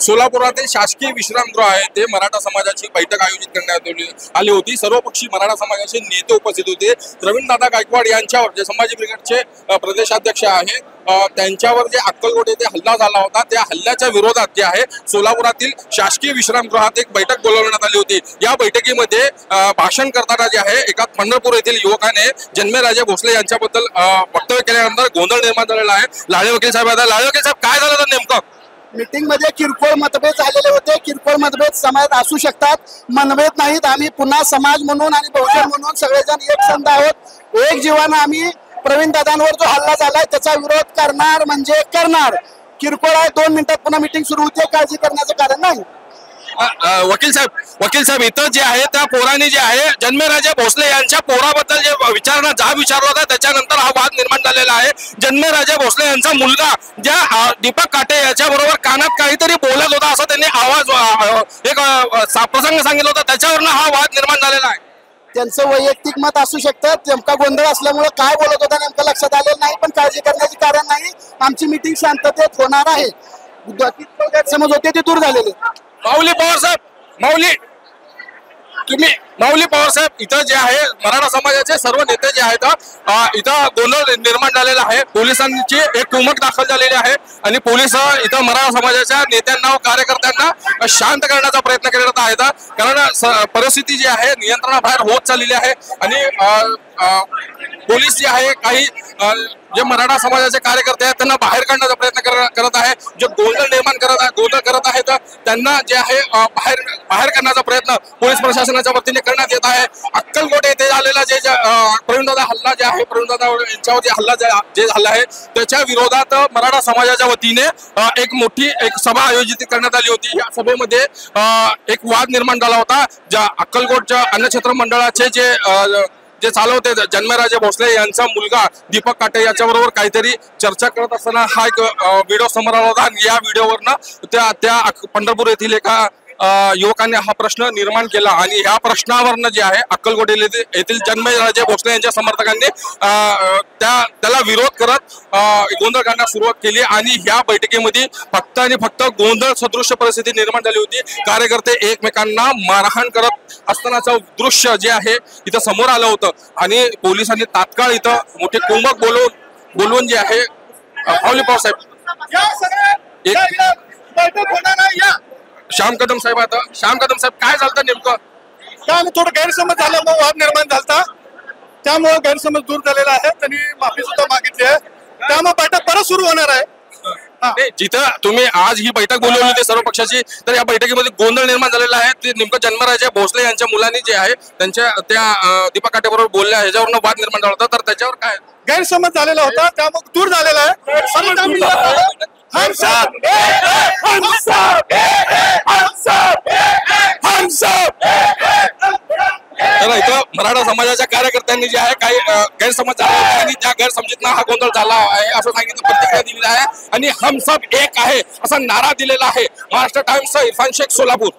सोलापुरातील शासकीय विश्रामगृह आहे ते मराठा समाजाची बैठक आयोजित करण्यात आली होती। सर्वपक्षीय मराठा समाजाचे नेते उपस्थित होते। प्रवीणदादा गायकवाड यांच्यावर जे संभाजी ब्रिगेडचे प्रदेशाध्यक्ष आहे त्यांच्यावर जे अक्कलकोट येथे हल्ला झाला होता त्या हल्ल्याच्या विरोधात जे आहे सोलापुरातील शासकीय विश्रामगृहात एक बैठक बोलवण्यात आली होती। या बैठकीमध्ये भाषण करताना जे आहे एका पंढरपूर येथील युवकाने जन्मेराजे भोसले यांच्याबद्दल वक्तव्य केल्यानंतर गोंधळ निर्माण झालेला आहे। लाळे वकील साहेब काय झालं तर नेमकं? मीटिंग मध्ये किरकोळ मतभेद झालेले होते। किरकोळ मतभेद समाजात असू शकतात, मनभेद नाहीत। आम्ही पुन्हा समाज म्हणून आणि बहुजन म्हणून सगळेजण एक संध आहोत। एक जीवानं आम्ही प्रवीण दादांवर जो हल्ला झालाय त्याचा विरोध करणार म्हणजे करणार। किरकोळ आहे, 2 मिनिटात पुन्हा मीटिंग सुरू होते, काळजी करण्याचं कारण नाही। वकील साहेब इथं जे आहे त्या पोराने जे आहे जन्मेराजे भोसले यांच्या पोराबद्दल जे विचारणा जाब विचारला होता त्याच्यानंतर हा वाद निर्माण झालेला आहे। जन्मेराजे भोसले यांचा मुलगा ज्या दीपक काटे याच्याबरोबर कानात काहीतरी बोलत होता असं त्यांनी आवाज एक प्रसंग सांगितला होता, त्याच्यावरनं हा वाद निर्माण झालेला आहे। त्यांचं वैयक्तिक मत असू शकतं, नेमका गोंधळ असल्यामुळे काय बोलत होता नेमकं लक्षात आलेलं नाही, पण काळजी करण्याचे कारण नाही। आमची मीटिंग शांततेत होणार आहे। गैरसमज होते ते दूर झालेले। माऊली पवार साहेब इथं जे आहे मराठा समाजाचे सर्व नेते जे आहेत इथं गोंधळ निर्माण झालेला आहे। पोलिसांची एक कुमक दाखल झालेली आहे आणि पोलीस इथं मराठा समाजाच्या नेत्यांना व कार्यकर्त्यांना शांत करण्याचा प्रयत्न करत आहेत, कारण परिस्थिती जी आहे नियंत्रणाबाहेर होत चाललेली आहे आणि पोलीस जे आहे काही जे मराठा समाजाचे कार्यकर्ते आहेत त्यांना बाहेर काढण्याचा प्रयत्न करत आहे। जे गोंधळ करत आहेत त्यांना जे आहे बाहेर काढण्याचा प्रयत्न पोलीस प्रशासनाच्या वतीने करण्यात येत आहे। अक्कलकोट येथे झालेला जे प्रवीणदादा हल्ला जे आहे प्रवीणदादा यांच्यावर जे हल्ला जे झाला आहे त्याच्या विरोधात मराठा समाजाच्या वतीने एक मोठी सभा आयोजित करण्यात आली होती। या सभेमध्ये एक वाद निर्माण झाला होता। ज्या अक्कलकोटच्या अन्नछत्र मंडळाचे जे चालवते जन्मेराजे भोसले यांचा मुलगा दीपक काटे याच्याबरोबर काहीतरी चर्चा करत असताना हा एक व्हिडिओ समोर आला होता आणि या व्हिडिओवरनं त्या पंढरपूर येथील एका युवकांनी हा प्रश्न निर्माण केला आणि ह्या प्रश्नावरनं जे आहे अक्कलकोट येथील जन्मेराजे भोसले यांच्या समर्थकांनी त्याला विरोध करत गोंधळ करण्यास सुरुवात केली आणि ह्या बैठकीमध्ये फक्त आणि फक्त गोंधळ सदृश्य परिस्थिती निर्माण झाली होती। कार्यकर्ते एकमेकांना मारहाण करत असतानाचं दृश्य जे आहे इथं समोर आलं होतं आणि पोलिसांनी तात्काळ इथं मोठे कुमक बोलवून जे आहे माऊली पवार साहेब श्याम कदम साहेब काय झालं नेमकं? त्यामुळे थोडं गैरसमज झाल्यामुळे वाद निर्माण झाला, त्यामुळे गैरसमज दूर झालेला आहे। त्यांनी माफी सुद्धा मागितली आहे, त्यामुळे बैठक परत सुरू होणार आहे। जिथं तुम्ही आज ही बैठक बोलवली होती सर्व पक्षाची, तर या बैठकीमध्ये गोंधळ निर्माण झालेला आहे। ते नेमकं जन्मराजे भोसले यांच्या मुलांनी जे आहे त्यांच्या त्या दीपक काटे बरोबर बोलल्या ह्याच्यावरनं वाद निर्माण झाला होता, तर त्याच्यावर काय गैरसमज झालेला होता त्यामुळे दूर झालेला आहे। हम सब तर इथं मराठा समाजाच्या कार्यकर्त्यांनी जे आहे काही गैरसमज झाला आणि त्या गैरसमजीतनं हा गोंधळ झाला आहे असं सांगितलं, प्रतिक्रिया दिलेली आहे आणि हम सब एक आहे असा नारा दिलेला आहे। महाराष्ट्र टाइम्सचा इरफान शेख, सोलापूर।